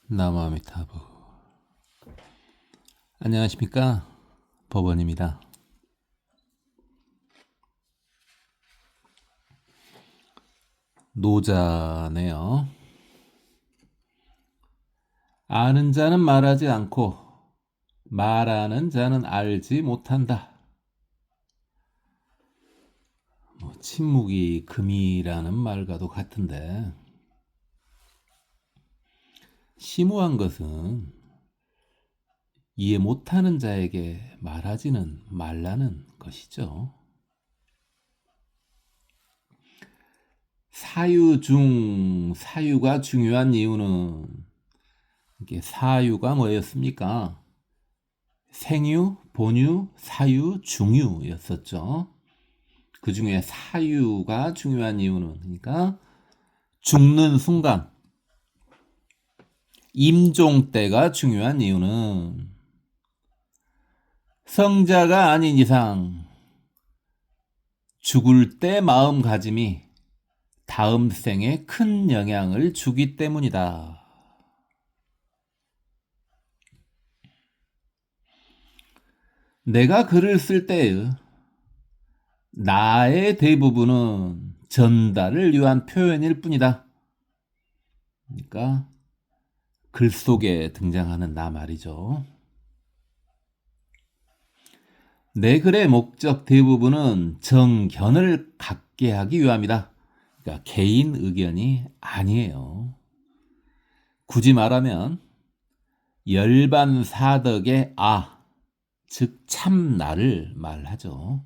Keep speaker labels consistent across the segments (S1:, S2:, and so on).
S1: 나무아미타부. 안녕하십니까, 법원입니다. 노자네요. 아는 자는 말하지 않고 말하는 자는 알지 못한다. 침묵이 금이라는 말과도 같은데, 심오한 것은 이해 못하는 자에게 말하지는 말라는 것이죠. 사유가 중요한 이유는, 이게 사유가 뭐였습니까? 생유, 본유, 사유, 중유였었죠. 그 중에 사유가 중요한 이유는, 그러니까 죽는 순간, 임종 때가 중요한 이유는 성자가 아닌 이상 죽을 때 마음가짐이 다음 생에 큰 영향을 주기 때문이다. 내가 글을 쓸 때의 나의 대부분은 전달을 위한 표현일 뿐이다. 그러니까 글 속에 등장하는 나 말이죠. 내 글의 목적 대부분은 정견을 갖게 하기 위함이다. 그러니까 개인 의견이 아니에요. 굳이 말하면 열반사덕의 즉 참나를 말하죠.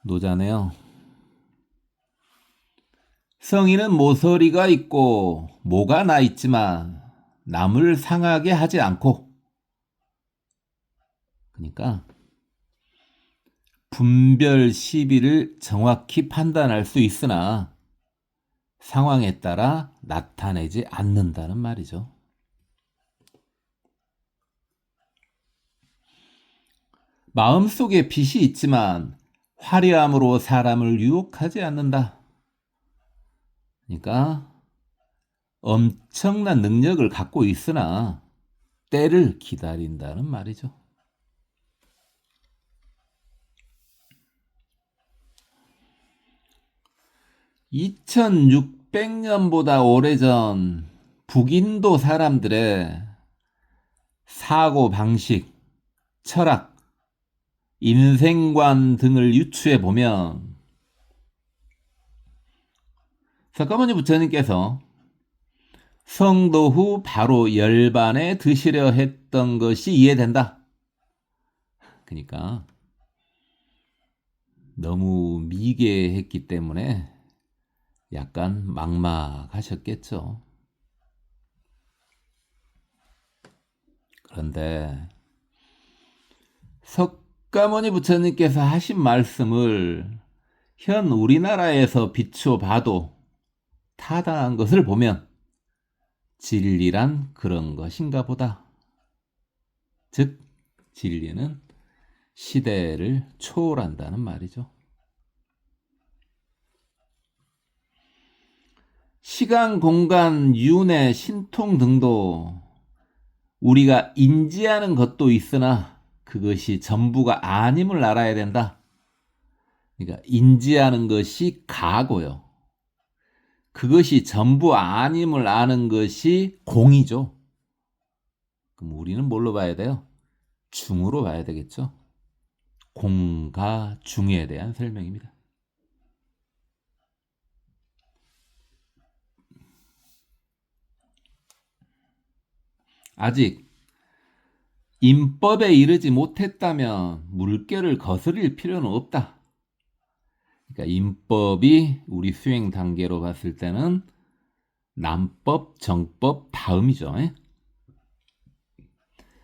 S1: 노자네요. 성인은 모서리가 있고 모가 나 있지만 남을 상하게 하지 않고, 그러니까 분별 시비를 정확히 판단할 수 있으나 상황에 따라 나타내지 않는다는 말이죠. 마음속에 빛이 있지만 화려함으로 사람을 유혹하지 않는다. 그러니까 엄청난 능력을 갖고 있으나 때를 기다린다는 말이죠. (2600년보다) 오래전 북인도 사람들의 사고 방식, 철학, 인생관 등을 유추해 보면 석가모니 부처님께서 성도 후 바로 열반에 드시려 했던 것이 이해된다. 그러니까 너무 미개했기 때문에 약간 막막하셨겠죠. 그런데 석가모니 부처님께서 하신 말씀을 현 우리나라에서 비춰봐도 타당한 것을 보면 진리란 그런 것인가 보다. 즉, 진리는 시대를 초월한다는 말이죠. 시간, 공간, 윤회, 신통 등도 우리가 인지하는 것도 있으나 그것이 전부가 아님을 알아야 된다. 그러니까 인지하는 것이 가고요. 그것이 전부 아님을 아는 것이 공이죠. 그럼 우리는 뭘로 봐야 돼요? 중으로 봐야 되겠죠. 공과 중에 대한 설명입니다. 아직 인법에 이르지 못했다면 물결을 거스릴 필요는 없다. 그러니까 인법이 우리 수행 단계로 봤을 때는 남법, 정법 다음이죠.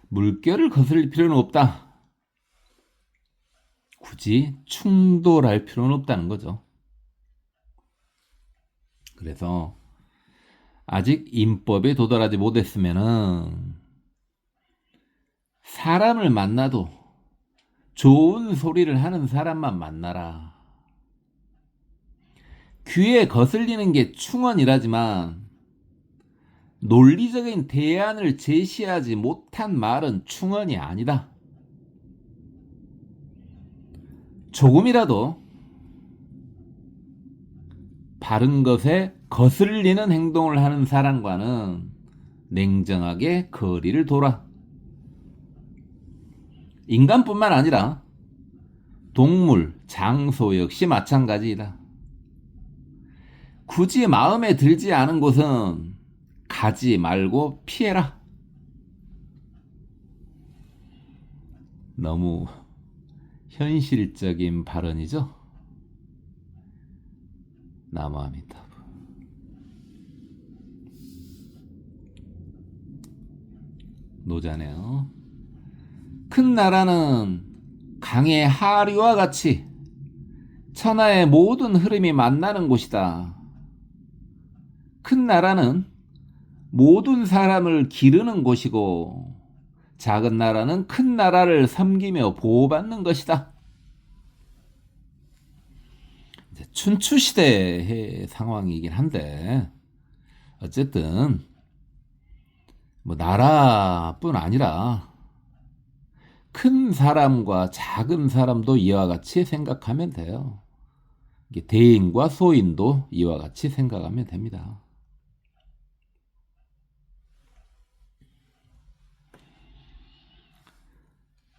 S1: 물결을 거스릴 필요는 없다. 굳이 충돌할 필요는 없다는 거죠. 그래서 아직 인법에 도달하지 못했으면은 사람을 만나도 좋은 소리를 하는 사람만 만나라. 귀에 거슬리는 게 충언이라지만 논리적인 대안을 제시하지 못한 말은 충언이 아니다. 조금이라도 바른 것에 거슬리는 행동을 하는 사람과는 냉정하게 거리를 둬라. 인간뿐만 아니라 동물, 장소 역시 마찬가지이다. 굳이 마음에 들지 않은 곳은 가지 말고 피해라. 너무 현실적인 발언이죠? 나무아미타불. 노자네요. 큰 나라는 강의 하류와 같이 천하의 모든 흐름이 만나는 곳이다. 큰 나라는 모든 사람을 기르는 곳이고 작은 나라는 큰 나라를 섬기며 보호받는 것이다. 춘추시대의 상황이긴 한데 어쨌든 뭐 나라뿐 아니라 큰 사람과 작은 사람도 이와 같이 생각하면 돼요. 이게 대인과 소인도 이와 같이 생각하면 됩니다.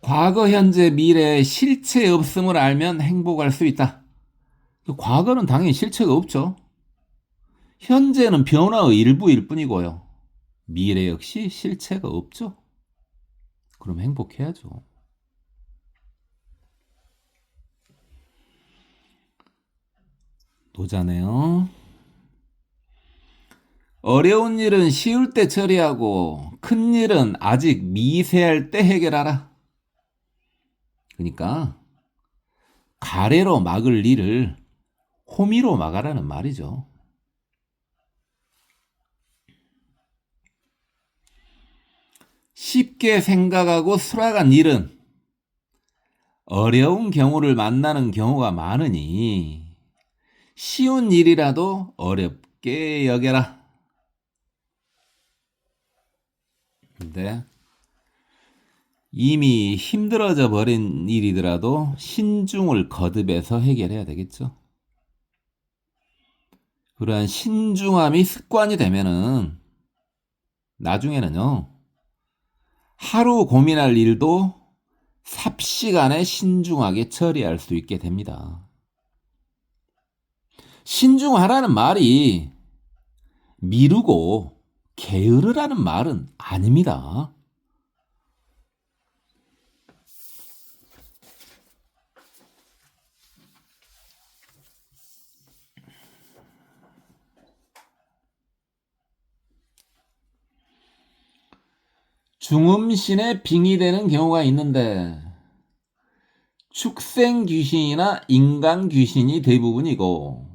S1: 과거, 현재, 미래의 실체 없음을 알면 행복할 수 있다. 과거는 당연히 실체가 없죠. 현재는 변화의 일부일 뿐이고요. 미래 역시 실체가 없죠. 그럼 행복해야죠. 노자네요. 어려운 일은 쉬울 때 처리하고 큰 일은 아직 미세할 때 해결하라. 그러니까 가래로 막을 일을 호미로 막아라는 말이죠. 쉽게 생각하고 수락한 일은 어려운 경우를 만나는 경우가 많으니 쉬운 일이라도 어렵게 여겨라. 근데 이미 힘들어져 버린 일이더라도 신중을 거듭해서 해결해야 되겠죠. 그러한 신중함이 습관이 되면은 나중에는요, 하루 고민할 일도 삽시간에 신중하게 처리할 수 있게 됩니다. 신중하라는 말이 미루고 게으르라는 말은 아닙니다. 중음신에 빙의되는 경우가 있는데 축생 귀신이나 인간 귀신이 대부분이고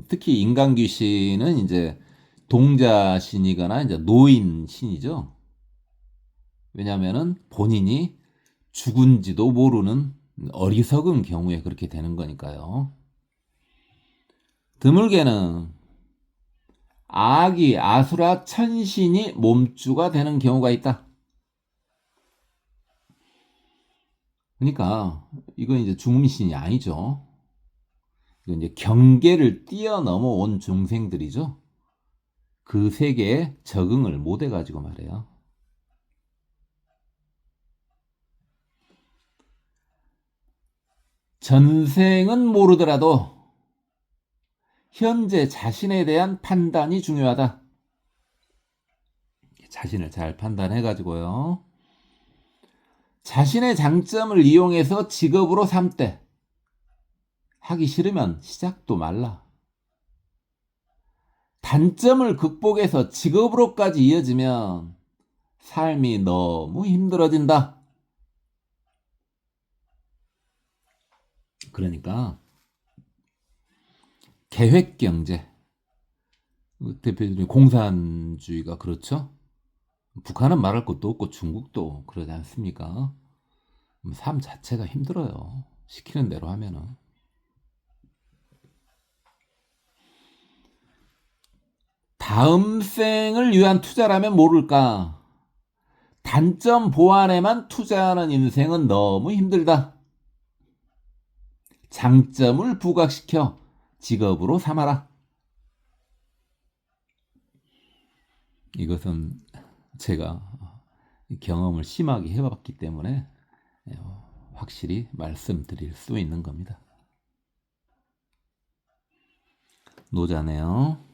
S1: 특히 인간 귀신은 이제 동자신이거나 이제 노인 신이죠. 왜냐하면은 본인이 죽은지도 모르는 어리석은 경우에 그렇게 되는 거니까요. 드물게는 아기, 아수라, 천신이 몸주가 되는 경우가 있다. 그러니까 이건 이제 중음신이 아니죠. 이건 이제 경계를 뛰어넘어 온 중생들이죠. 그 세계에 적응을 못 해가지고 말이에요. 전생은 모르더라도 현재 자신에 대한 판단이 중요하다. 자신을 잘 판단해가지고요. 자신의 장점을 이용해서 직업으로 삼되 하기 싫으면 시작도 말라. 단점을 극복해서 직업으로까지 이어지면 삶이 너무 힘들어진다. 그러니까 계획경제, 대표적인 공산주의가 그렇죠. 북한은 말할 것도 없고 중국도 그러지 않습니까? 삶 자체가 힘들어요. 시키는 대로 하면은. 다음 생을 위한 투자라면 모를까. 단점 보완에만 투자하는 인생은 너무 힘들다. 장점을 부각시켜 직업으로 삼아라. 이것은 제가 경험을 심하게 해봤기 때문에 확실히 말씀드릴 수 있는 겁니다. 노자네요.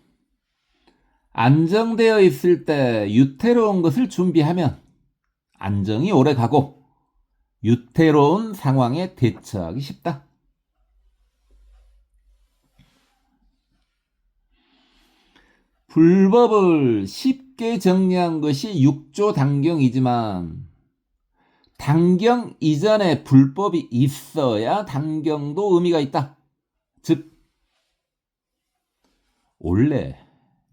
S1: 안정되어 있을 때 유태로운 것을 준비하면 안정이 오래 가고 유태로운 상황에 대처하기 쉽다. 불법을 쉽게 정리한 것이 육조 당경이지만 당경 이전에 불법이 있어야 당경도 의미가 있다. 즉 원래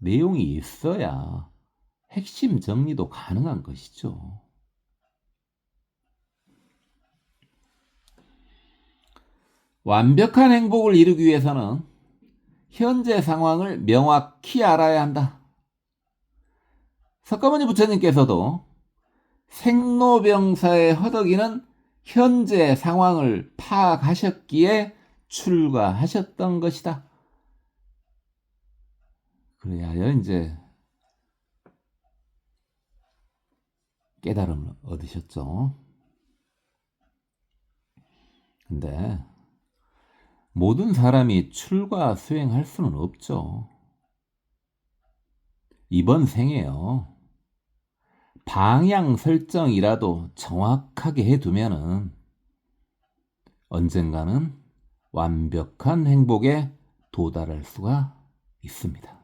S1: 내용이 있어야 핵심 정리도 가능한 것이죠. 완벽한 행복을 이루기 위해서는 현재 상황을 명확히 알아야 한다. 석가모니 부처님께서도 생로병사의 허덕이는 현재 상황을 파악하셨기에 출가하셨던 것이다. 그래야 이제 깨달음을 얻으셨죠. 근데 모든 사람이 출가 수행할 수는 없죠. 이번 생에요. 방향 설정이라도 정확하게 해두면은 언젠가는 완벽한 행복에 도달할 수가 있습니다.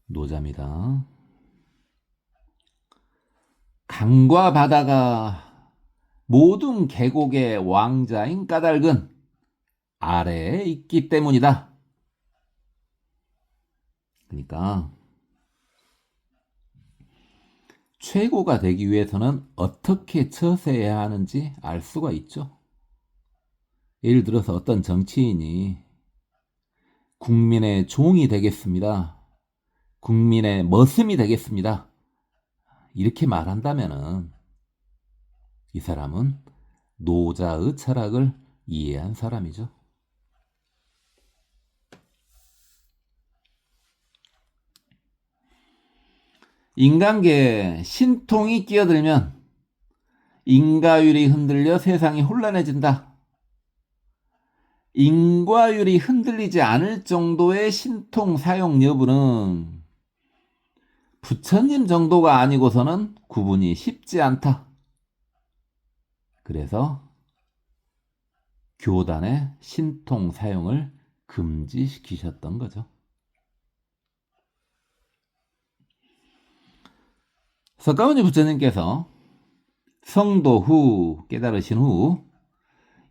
S1: 노자입니다. 강과 바다가 모든 계곡의 왕자인 까닭은 아래에 있기 때문이다. 그러니까 최고가 되기 위해서는 어떻게 처세해야 하는지 알 수가 있죠. 예를 들어서 어떤 정치인이 국민의 종이 되겠습니다. 국민의 머슴이 되겠습니다. 이렇게 말한다면은 이 사람은 노자의 철학을 이해한 사람이죠. 인간계에 신통이 끼어들면 인과율이 흔들려 세상이 혼란해진다. 인과율이 흔들리지 않을 정도의 신통 사용 여부는 부처님 정도가 아니고서는 구분이 쉽지 않다. 그래서 교단의 신통 사용을 금지시키셨던 거죠. 석가모니 부처님께서 성도 후 깨달으신 후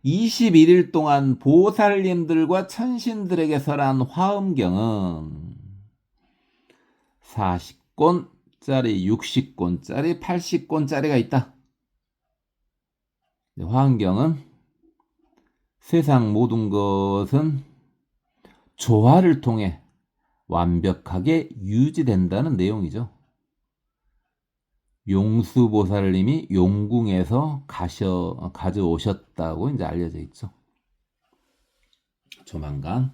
S1: 21일 동안 보살님들과 천신들에게 설한 화엄경은 40권짜리, 60권짜리, 80권짜리가 있다. 화엄경은 세상 모든 것은 조화를 통해 완벽하게 유지된다는 내용이죠. 용수보살님이 용궁에서 가져오셨다고 이제 알려져 있죠. 조만간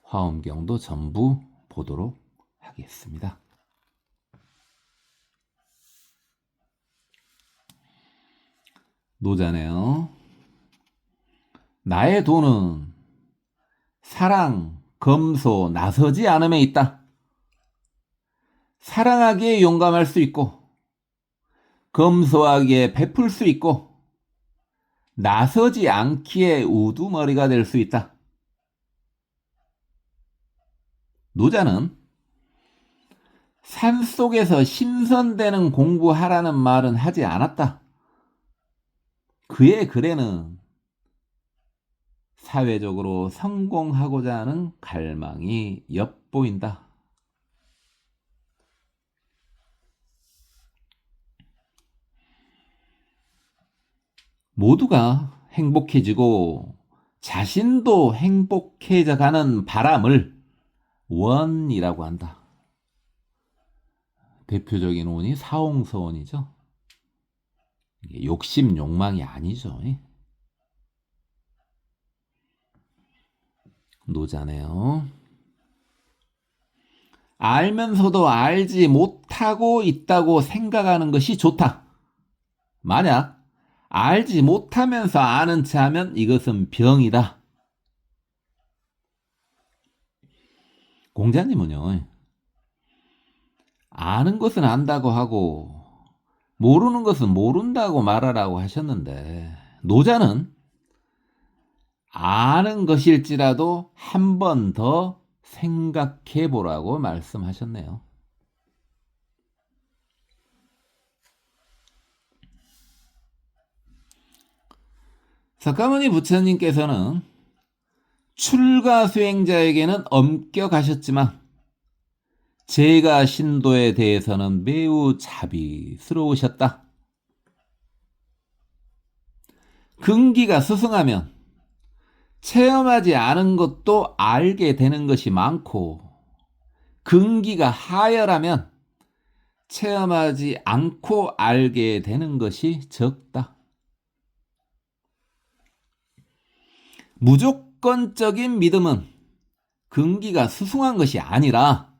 S1: 화엄경도 전부 보도록 하겠습니다. 노자네요. 나의 도는 사랑, 검소, 나서지 않음에 있다. 사랑하기에 용감할 수 있고 검소하기에 베풀 수 있고 나서지 않기에 우두머리가 될 수 있다. 노자는 산속에서 신선되는 공부하라는 말은 하지 않았다. 그의 글에는 사회적으로 성공하고자 하는 갈망이 엿보인다. 모두가 행복해지고 자신도 행복해져 가는 바람을 원이라고 한다. 대표적인 원이 사홍서원이죠. 이게 욕심, 욕망이 아니죠. 노자네요. 알면서도 알지 못하고 있다고 생각하는 것이 좋다. 만약 알지 못하면서 아는 체 하면 이것은 병이다. 공자님은요, 아는 것은 안다고 하고 모르는 것은 모른다고 말하라고 하셨는데, 노자는 아는 것일지라도 한 번 더 생각해 보라고 말씀하셨네요. 석가모니 부처님께서는 출가 수행자에게는 엄격하셨지만 제가 신도에 대해서는 매우 자비스러우셨다. 근기가 스승하면 체험하지 않은 것도 알게 되는 것이 많고, 근기가 하열하면 체험하지 않고 알게 되는 것이 적다. 무조건적인 믿음은 근기가 스승한 것이 아니라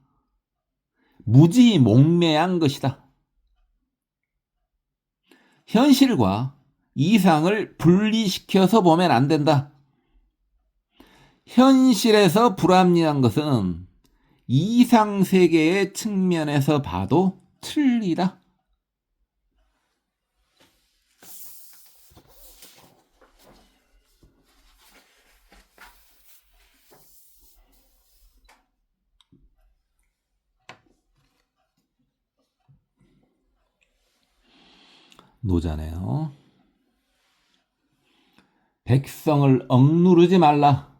S1: 무지몽매한 것이다. 현실과 이상을 분리시켜서 보면 안 된다. 현실에서 불합리한 것은 이상세계의 측면에서 봐도 틀리다. 노자네요. 백성을 억누르지 말라.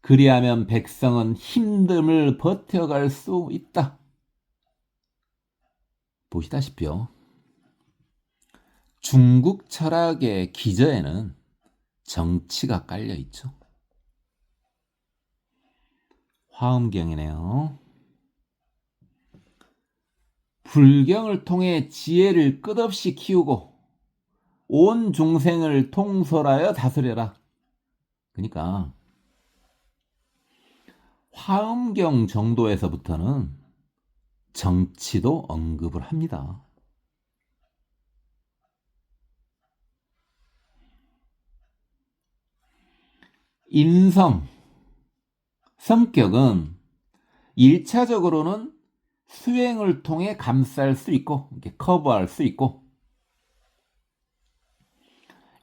S1: 그리하면 백성은 힘듦을 버텨갈 수 있다. 보시다시피요, 중국 철학의 기저에는 정치가 깔려 있죠. 화엄경이네요. 불경을 통해 지혜를 끝없이 키우고 온 중생을 통솔하여 다스려라. 그러니까 화엄경 정도에서부터는 정치도 언급을 합니다. 인성, 성격은 1차적으로는 수행을 통해 감쌀 수 있고, 이렇게 커버할 수 있고,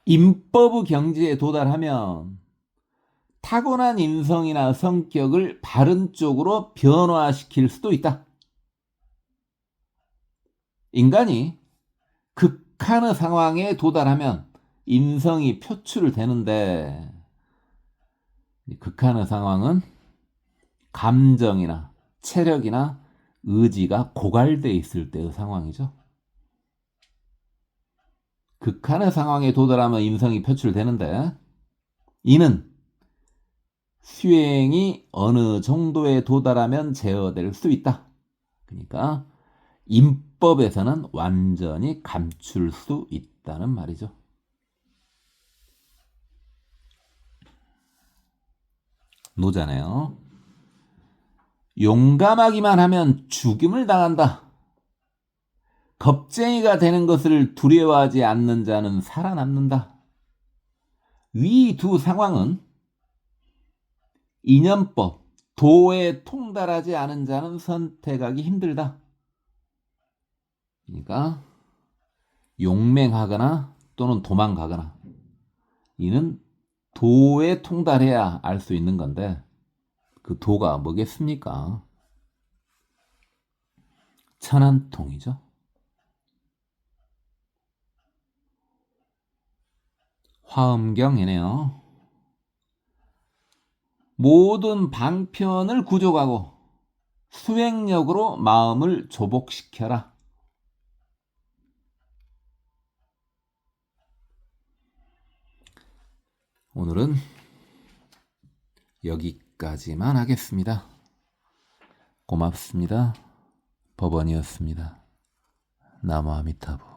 S1: 인법의 경지에 도달하면 타고난 인성이나 성격을 바른 쪽으로 변화시킬 수도 있다. 인간이 극한의 상황에 도달하면 인성이 표출되는데, 극한의 상황은 감정이나 체력이나 의지가 고갈되어 있을 때의 상황이죠. 극한의 상황에 도달하면 인성이 표출되는데, 이는 수행이 어느 정도에 도달하면 제어될 수 있다. 그러니까 인법에서는 완전히 감출 수 있다는 말이죠. 노자네요. 용감하기만 하면 죽임을 당한다. 겁쟁이가 되는 것을 두려워하지 않는 자는 살아남는다. 위 두 상황은 인연법, 도에 통달하지 않은 자는 선택하기 힘들다. 그러니까 용맹하거나 또는 도망가거나, 이는 도에 통달해야 알 수 있는 건데, 그 도가 뭐겠습니까? 천안통이죠. 화엄경이네요. 모든 방편을 구족하고 수행력으로 마음을 조복시켜라. 오늘은 여기까지만 하겠습니다. 고맙습니다. 법원이었습니다. 나무 아미타부.